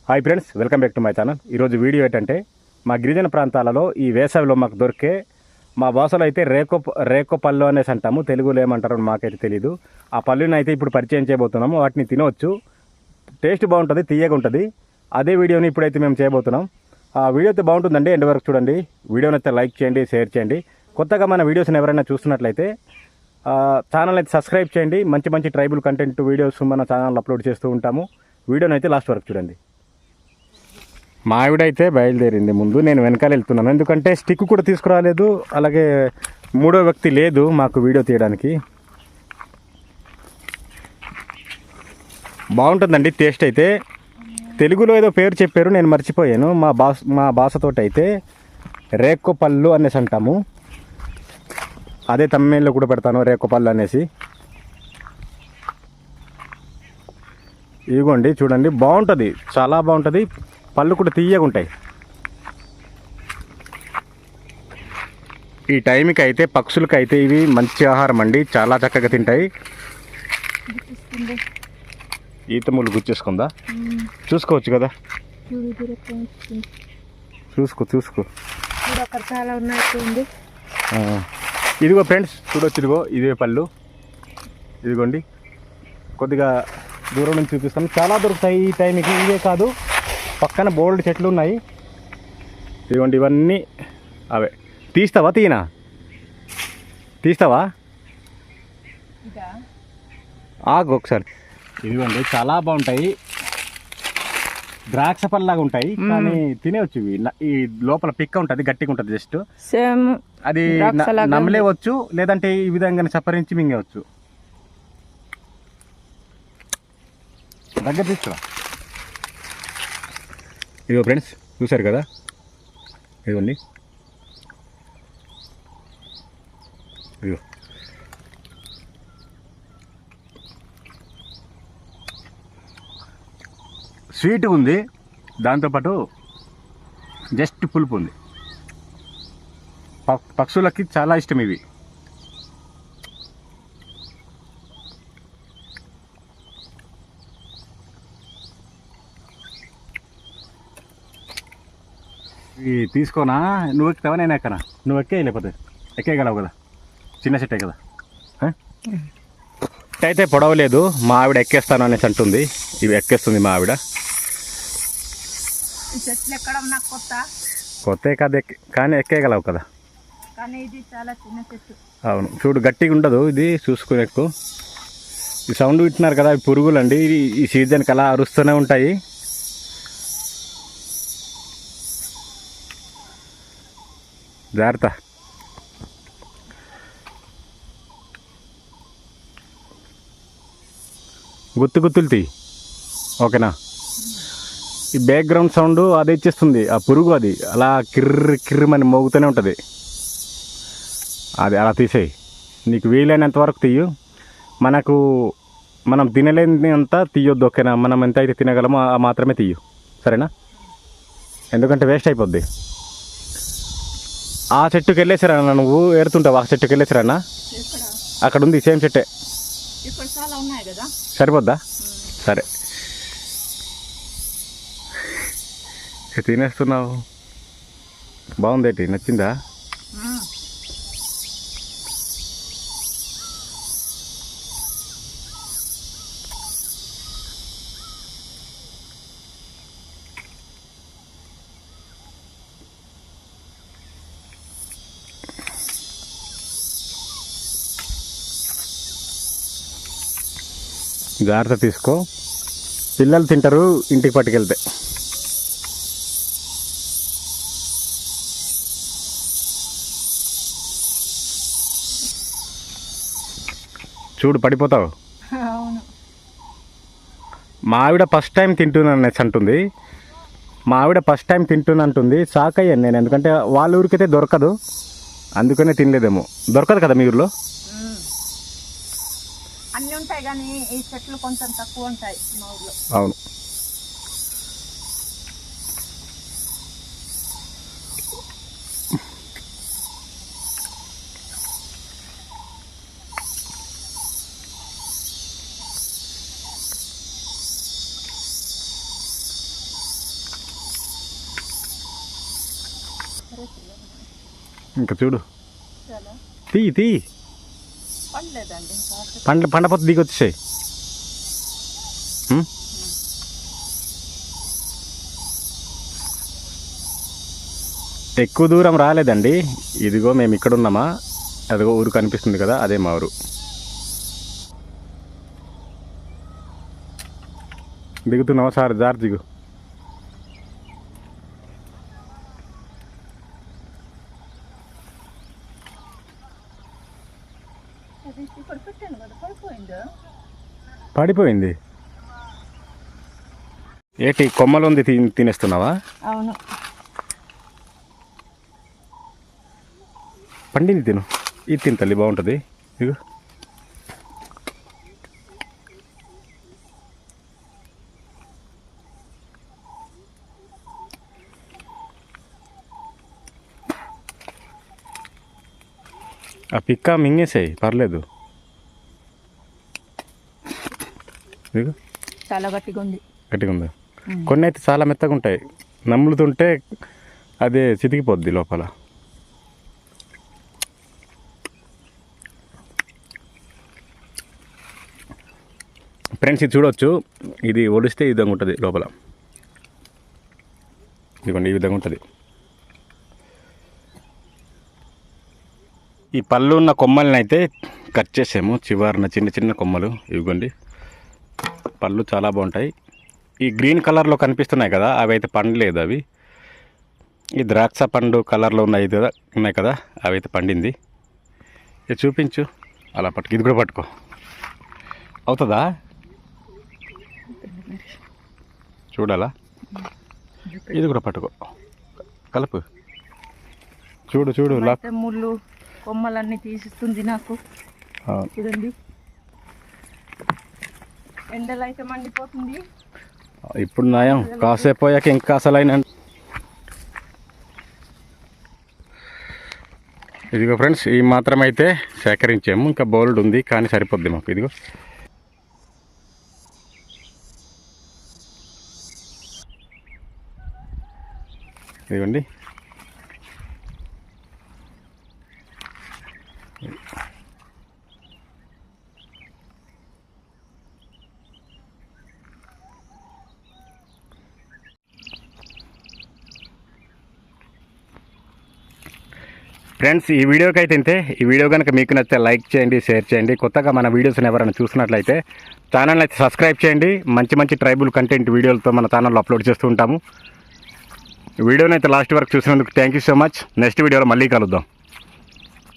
Hi friends, welcome back to my channel. ఈరోజు video ఏంటంటే మా గిరిజన ప్రాంతాలలో ఈ వేసవిలో మాకు దొరికే మా భాషలో అయితే రేకో పళ్ళు అనేసి అంటాము. తెలుగులో ఏమంటారో మాకైతే తెలీదు. ఆ పళ్ళుని అయితే ఇప్పుడు పరిచయం చేయబోతున్నాము. వాటిని తినవచ్చు, టేస్ట్ బాగుంటుంది, తీయగా ఉంటుంది. అదే వీడియోని ఇప్పుడైతే మేము చేయబోతున్నాం. ఆ వీడియో అయితే బాగుంటుందండి, ఎండ్ వరకు చూడండి. వీడియోని అయితే లైక్ చేయండి, షేర్ చేయండి. కొత్తగా మన వీడియోస్ని ఎవరైనా చూస్తున్నట్లయితే ఛానల్ అయితే సబ్స్క్రైబ్ చేయండి. మంచి మంచి ట్రైబల్ కంటెంట్ వీడియోస్ మన ఛానల్ అప్లోడ్ చేస్తూ ఉంటాము. వీడియోని అయితే లాస్ట్ వరకు చూడండి. మా ఆవిడ అయితే బయలుదేరింది ముందు, నేను వెనకాల వెళ్తున్నాను. ఎందుకంటే స్టిక్ కూడా తీసుకురాలేదు, అలాగే మూడో వ్యక్తి లేదు మాకు వీడియో తీయడానికి. బాగుంటుందండి టేస్ట్ అయితే. తెలుగులో ఏదో పేరు చెప్పారు, నేను మర్చిపోయాను. మా భాషతోటి అయితే రేకో పళ్ళు అనేసి అంటాము. అదే తమిళలో కూడా పెడతాను, రేకో పళ్ళు అనేసి. ఇదిగోండి చూడండి, బాగుంటుంది, చాలా బాగుంటుంది. పళ్ళు కూడా తీయగా ఉంటాయి. ఈ టైంకి అయితే పక్షులకి అయితే ఇవి మంచి ఆహారం అండి, చాలా చక్కగా తింటాయి. ఈతములు గుచ్చేసుకుందా, చూసుకోవచ్చు కదా, చూసుకో. చాలా ఉన్నాయి. ఇదిగో ఫ్రెండ్స్ చూడొచ్చు, ఇదిగో ఇదే పళ్ళు. ఇదిగోండి, కొద్దిగా దూరం నుంచి చూపిస్తాను. చాలా దొరుకుతాయి ఈ టైంకి. ఇవే కాదు, పక్కన బోల్డ్ చెట్లు ఉన్నాయి. ఇదిగోండి, ఇవన్నీ అవే. తీస్తావా ఆగు ఒకసారి. ఇదిగోండి, చాలా బాగుంటాయి. ద్రాక్ష పళ్ళలాగా ఉంటాయి, కానీ తినేవచ్చు. ఇవి ఈ లోపల పిక్క ఉంటుంది, గట్టిగా ఉంటుంది. జస్ట్ సేమ్ అది నమ్మలేవచ్చు, లేదంటే ఈ విధంగా చప్పరించి మింగవచ్చు. దగ్గర తీసుకురా. ఇదిగో ఫ్రెండ్స్, చూసారు కదా, ఇదిగోండి. ఇదిగో స్వీట్గా ఉంది, దాంతోపాటు జస్ట్ పులుపు ఉంది. పక్షులకి చాలా ఇష్టం ఇవి. ఇవి తీసుకోనా? నువ్వు ఎక్కుతావా నేను ఎక్కనా? నువ్వు ఎక్కే, లేకపోతే ఎక్కేయగలవు కదా, చిన్న చెట్టే కదా. అయితే పొడవలేదు, మా ఆవిడ ఎక్కేస్తాను అనేసి అంటుంది. ఇవి ఎక్కేస్తుంది మా ఆవిడ. కొత్త కాదు, కానీ ఎక్కేయగలవు కదా. అవును, చూడు, గట్టిగా ఉండదు ఇది, చూసుకుని ఎక్కువ. ఈ సౌండ్ వింటున్నారు కదా, పురుగులు అండి. ఈ సీజన్కి అలా అరుస్తూనే ఉంటాయి. జాగ్రత్త. గుత్తులు తీ, ఓకేనా. ఈ బ్యాక్గ్రౌండ్ సౌండ్ అది ఇచ్చేస్తుంది ఆ పురుగు, అది అలా కిర్రమని మోగుతూనే ఉంటుంది. అది అలా తీసేయి, నీకు వీలైనంత వరకు తీయు. మనం తినలేని అంతా తీయొద్దు, ఓకేనా. మనం ఎంత అయితే తినగలమో ఆ మాత్రమే తీయు, సరేనా. ఎందుకంటే వేస్ట్ అయిపోద్ది. ఆ చెట్టుకి వెళ్ళేసారా నువ్వు? ఏరుతుంటావు, ఆ చెట్టుకి వెళ్ళేసారన్నా? అక్కడ ఉంది, సేమ్ చెట్టే. సరిపోద్దా? సరే, తినేస్తున్నావు. బాగుందేంటి, నచ్చిందా? జాగ్రత్త తీసుకో, పిల్లలు తింటారు ఇంటికి పట్టుకెళ్తే. చూడు, పడిపోతావు. మా ఆవిడ ఫస్ట్ టైం తింటున్నానేసి అంటుంది. షాక్ అయ్యాను నేను, ఎందుకంటే వాళ్ళ ఊరికైతే దొరకదు, అందుకనే తినలేదేమో. దొరకదు కదా మీ ఊర్లో? అన్నీ ఉంటాయి, కానీ ఈ చెట్లు కొంచెం తక్కువ ఉంటాయి మా ఊర్లో. అవును. ఇంకా చూడు, చాలా తీ పండలేదండి ఇంకా. పండపోతే దిగొచ్చేసాయి. ఎక్కువ దూరం రాలేదండి. ఇదిగో మేము ఇక్కడ ఉన్నామా, అదిగో ఊరు కనిపిస్తుంది కదా, అదే మా ఊరు. దిగుతున్నావా సార్? జార్ దిగు. అది ఇక్కడ పెట్టాను కదా, పడిపోయిందా? పడిపోయింది. ఏంటి కొమ్మలు ఉంది తినేస్తున్నావా? అవును. పండింది తిను. ఇది తిని తల్లి, బాగుంటుంది. ఇగో ఆ పిక్క మింగేసాయి, పర్లేదు. ఇదిగో చాలా గట్టిగా ఉంది. గట్టిగా ఉందా? కొన్ని అయితే చాలా మెత్తగా ఉంటాయి, నమ్ములుతుంటే అదే చితికిపోద్ది లోపల. ఫ్రెండ్స్ ఇది చూడవచ్చు, ఇది ఒలిస్తే ఈ విధంగా ఉంటుంది లోపల. ఇదిగోండి ఈ విధంగా ఉంటుంది. ఈ పళ్ళు ఉన్న కొమ్మల్ని అయితే కట్ చేసాము, చివరిన చిన్న చిన్న కొమ్మలు. ఇవిగోండి పళ్ళు చాలా బాగుంటాయి. ఈ గ్రీన్ కలర్లో కనిపిస్తున్నాయి కదా, అవి అయితే పండలేదు. అవి ఈ ద్రాక్ష పండు కలర్లో ఉన్నాయి కదా, అవి అయితే పండింది. ఇది చూపించు, అలా పట్టుకు. ఇది కూడా పట్టుకో, అవుతుందా? చూడాలా? ఇది కూడా పట్టుకో, కలుపు. చూడు ముళ్ళు కొమ్మలన్నీ తీసిస్తుంది నాకు. చూడండి, ఎండలు అయితే మండిపోతుంది. ఇప్పుడు నయం, కాసేపు పోయాక ఇంకా అసలైన. ఇదిగో ఫ్రెండ్స్, ఈ మాత్రం అయితే సేకరించాము, ఇంకా బౌల్డ్ ఉంది కానీ సరిపోద్ది మాకు. ఇదిగో ఇదిగోండి. ఫ్రెండ్స్ ఈ వీడియోకి అయితే ఇంతే. ఈ వీడియో కనుక మీకు నచ్చితే లైక్ చేయండి, షేర్ చేయండి. కొత్తగా మన వీడియోస్ని ఎవరైనా చూసినట్లయితే ఛానల్ అయితే సబ్స్క్రైబ్ చేయండి. మంచి మంచి ట్రైబల్ కంటెంట్ వీడియోలతో మన ఛానల్లో అప్లోడ్ చేస్తూ ఉంటాము. వీడియోని అయితే లాస్ట్ వరకు చూసినందుకు thank you so much. Next వీడియోలో మళ్ళీ కలుద్దాం.